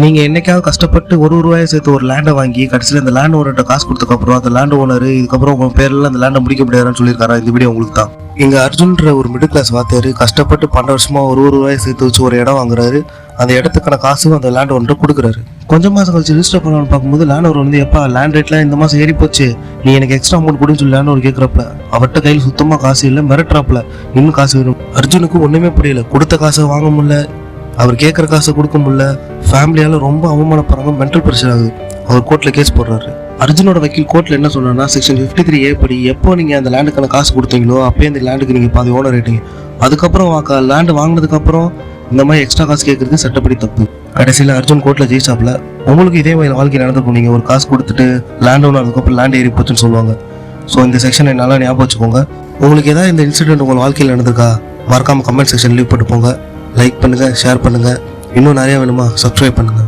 நீங்க என்னைக்காவது கஷ்டப்பட்டு ஒரு ரூபாயை சேர்த்து ஒரு லேண்டை வாங்கி கடைசியில் அந்த லேண்ட் ஓனர்கிட்ட காசு கொடுத்ததுக்கப்புறம் அந்த லேண்ட் ஓனர் இதுக்கப்புறம் உங்க பேர்ல அந்த லேண்டை முடிக்க முடியாதுன்னு சொல்லியிருக்காரா? இந்த வீடியோ உங்களுக்கு தான். இங்க அர்ஜுன்ற ஒரு மிடில் கிளாஸ் வாத்தியாரு கஷ்டப்பட்டு 12 வருஷமா ஒரு ரூபாயை சேர்த்து வச்சு ஒரு இடம் வாங்குறாரு. அந்த இடத்துக்கான காசும் அந்த லேண்ட் ஓனர் கொடுக்குறாரு. கொஞ்சம் மாசம் கழிச்சு ரிஜிஸ்டர் பண்ணலாம்னு பார்க்கும்போது லேண்ட் ஓனர் வந்து எப்பா லேண்ட் ரேட்லாம் இந்த மாசம் ஏறி போச்சு, நீ எனக்கு எக்ஸ்ட்ரா அமௌண்ட் கொடுன்னு சொல்லி லேண்ட் ஓனர் கேட்கறப்ப அவர்கிட்ட கையில் சுத்தமா காசு இல்லை, மிரட்டுறாப்ல இன்னும் காசு வேணும். அர்ஜுனுக்கு ஒண்ணுமே புரியல. கொடுத்த காசை வாங்க முடியல, அவர் கேட்குற காசை கொடுக்க முடியல, ஃபேமிலியால ரொம்ப அவமானப்படுறாங்க, மென்டல் ப்ரெஷர் ஆகுது. அவர் கோர்ட்ல கேஸ் போடுறாரு. அர்ஜுனோட வக்கீல் கோர்ட்ல என்ன சொன்னா, செக்ஷன் 53A படி எப்போ நீங்க அந்த லேண்டுக்கான காசு கொடுத்தீங்களோ அப்பயே அந்த லேண்டுக்கு நீங்க பாதி ஓனர் ஆயிட்டீங்க. அதுக்கப்புறம் லேண்டு வாங்கினதுக்கு அப்புறம் இந்த மாதிரி எக்ஸ்ட்ரா காசு கேட்கறது சட்டப்படி தப்பு. கடைசியில் அர்ஜுன் கோர்ட்ல ஜெயிச்சாப்ல. உங்களுக்கு இதே மாதிரி வாழ்க்கை நடந்திருக்கும். நீங்க ஒரு காசு கொடுத்துட்டு லேண்ட் ஓனர் அதுக்கப்புறம் லேண்ட் ஏறி போச்சுன்னு சொல்லுவாங்க. ஸோ இந்த செக்ஷனை நல்லா ஞாபகம் வச்சுக்கோங்க. உங்களுக்கு ஏதாவது இந்த இன்சிடென்ட் உங்கள் வாழ்க்கையில் நடந்திருக்கா? மறக்காம கமெண்ட் செக்ஷன் லீவ் போட்டு போங்க. லைக் பண்ணுங்க, ஷேர் பண்ணுங்க. இன்னும் நிறைய வேணுமா? சப்ஸ்கிரைப் பண்ணுங்க.